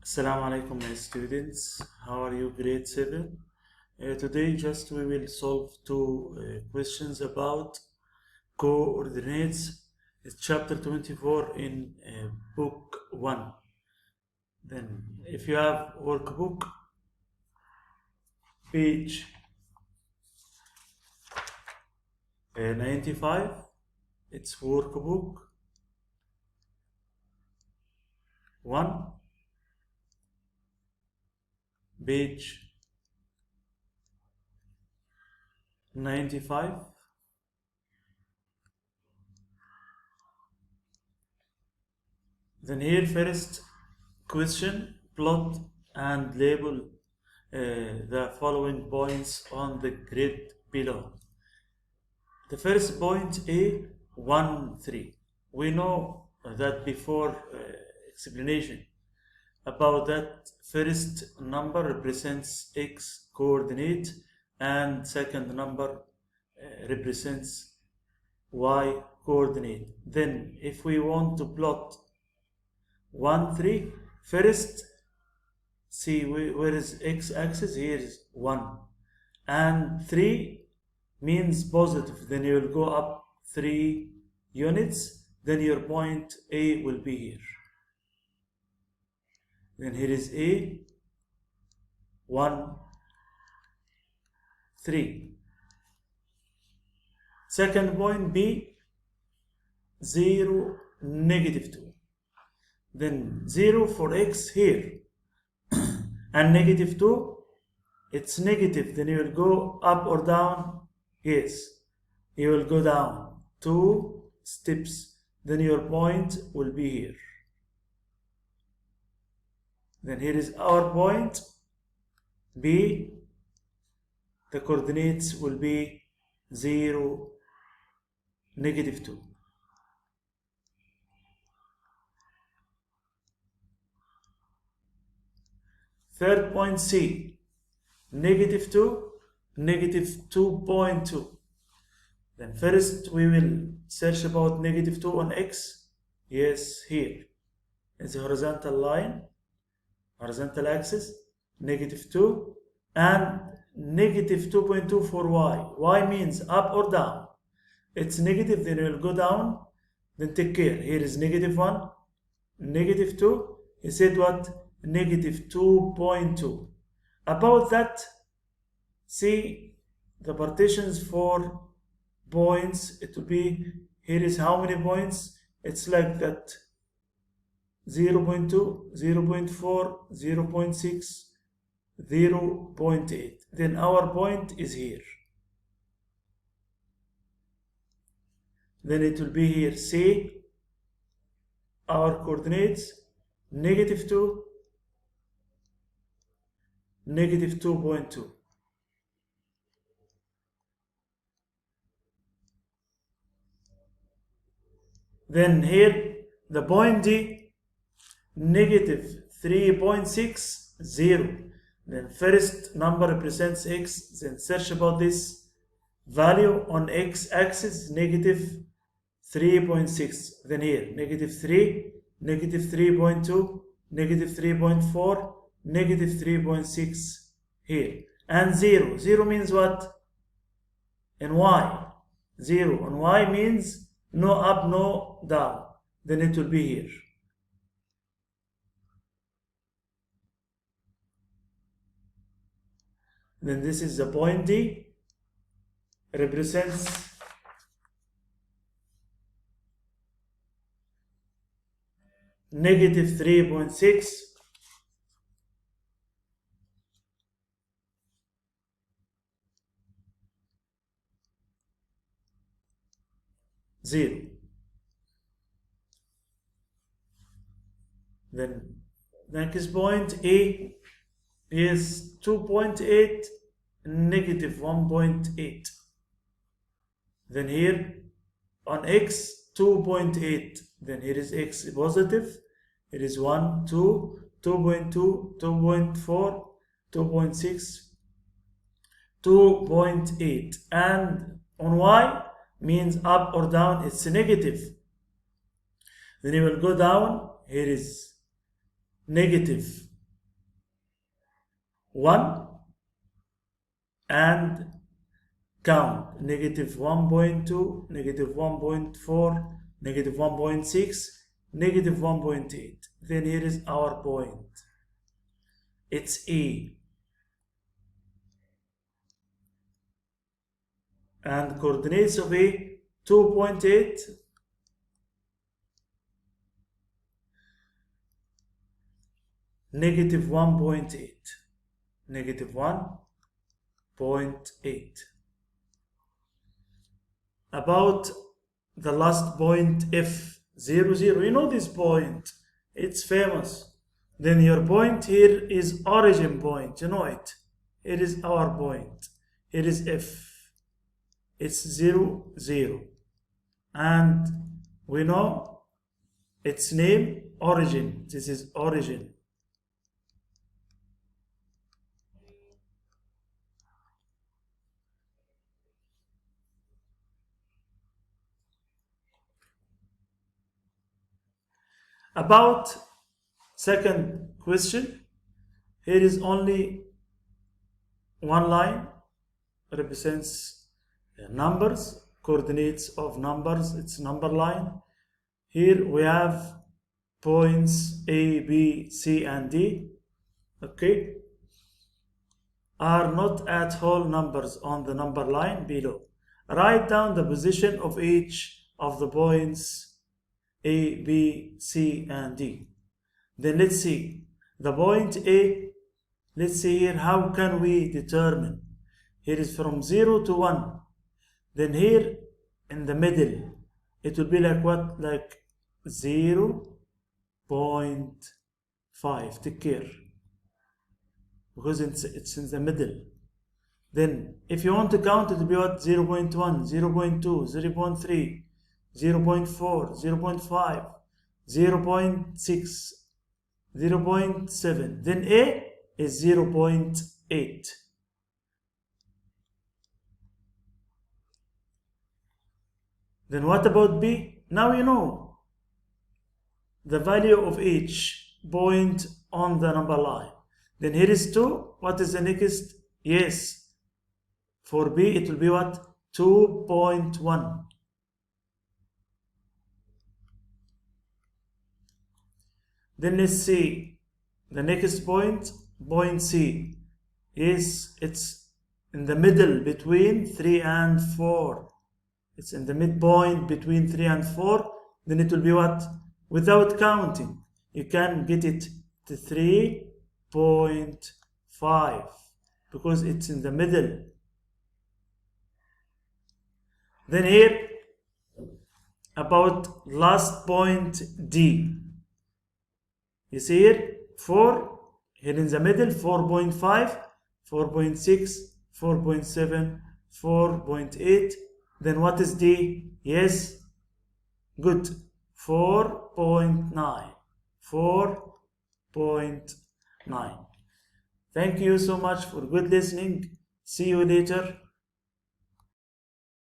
Assalamu alaikum, my students. How are you, grade 7? Today we will solve two questions about coordinates. It's chapter 24 in book 1. Then if you have workbook, page 95, it's workbook 1. Page 95. Then here first question, plot and label the following points on the grid below. The first point A, 1, 3. We know that before explanation about that first number represents x coordinate and second number represents y coordinate. Then if we want to plot 1, 3, first see where is x-axis, here is 1 and 3 means positive, then you will go up 3 units, then your point A will be here. Then here is A, 1, 3. Second point B, 0, negative 2. Then 0 for x here and negative 2, it's negative, then you will go up or down. Yes, you will go down 2 steps, then your point will be here. Then here is our point B, the coordinates will be 0, negative 2. Third point C, negative 2, negative 2.2. Then first we will search about negative 2 on x. Yes, here is a horizontal line, horizontal axis, negative 2, and negative 2.2 for y. Y means up or down. It's negative, then we'll go down, then take care. Here is negative 1, negative 2. He said what? Negative 2.2. About that, see the partitions for points. It will be, here is how many points? It's like that. 0.2, 0.4, 0.6, 0.8. Then our point is here. Then it will be here. See our coordinates, negative 2, negative 2.2. Then here the point D, negative 3.60. Then first number represents x, then search about this value on x-axis, negative 3.6. Then here negative 3, negative 3.2, negative 3.4, negative 3.6 here, and 0. 0 means what? In y. 0 on y means no up, no down. Then it will be here. Then this is the point D, represents negative 3.6, 0. Then next point A is 2.8, negative 1.8. Then here on x, 2.8. Then here is x positive. It is 1, 2, 2.2, 2.4, 2.6, 2.8. And on y means up or down, it's negative. Then you will go down. Here is negative 1 and count negative 1.2, negative 1.4, negative 1.6, negative 1.8. Then here is our point. It's E. And coordinates of A, 2.8, negative 1.8, negative 1.8. About the last point F, 0, 0. You know this point, it's famous. Then your point here is origin point, you know it. It is our point. It is F. It's 0, 0. And we know its name, origin. This is origin. About second question, here is only one line, represents numbers, coordinates of numbers, it's number line. Here we have points A, B, C, and D, okay, are not at whole numbers on the number line below. Write down the position of each of the points A, B, C, and D. Then let's see. The point A, let's see here, how can we determine? Here is from 0 to 1. Then here in the middle, it will be like what? Like 0.5. Take care. Because it's in the middle. Then if you want to count, it will be what? 0.1, 0.2, 0.3, 0.4, 0.5, 0.6, 0.7. Then A is 0.8. Then what about B? Now you know the value of each point on the number line. Then here is 2. What is the next? Yes. For B, it will be what? 2.1. Then let's see the next point, point C. Yes, it's in the middle between 3 and 4. It's in the midpoint between 3 and 4. Then it will be what? Without counting, you can get it to 3.5 because it's in the middle. Then here, about last point D. You see here, 4, here in the middle, 4.5, 4.6, 4.7, 4.8. Then what is D? Yes, good, 4.9, 4.9. Thank you so much for good listening. See you later.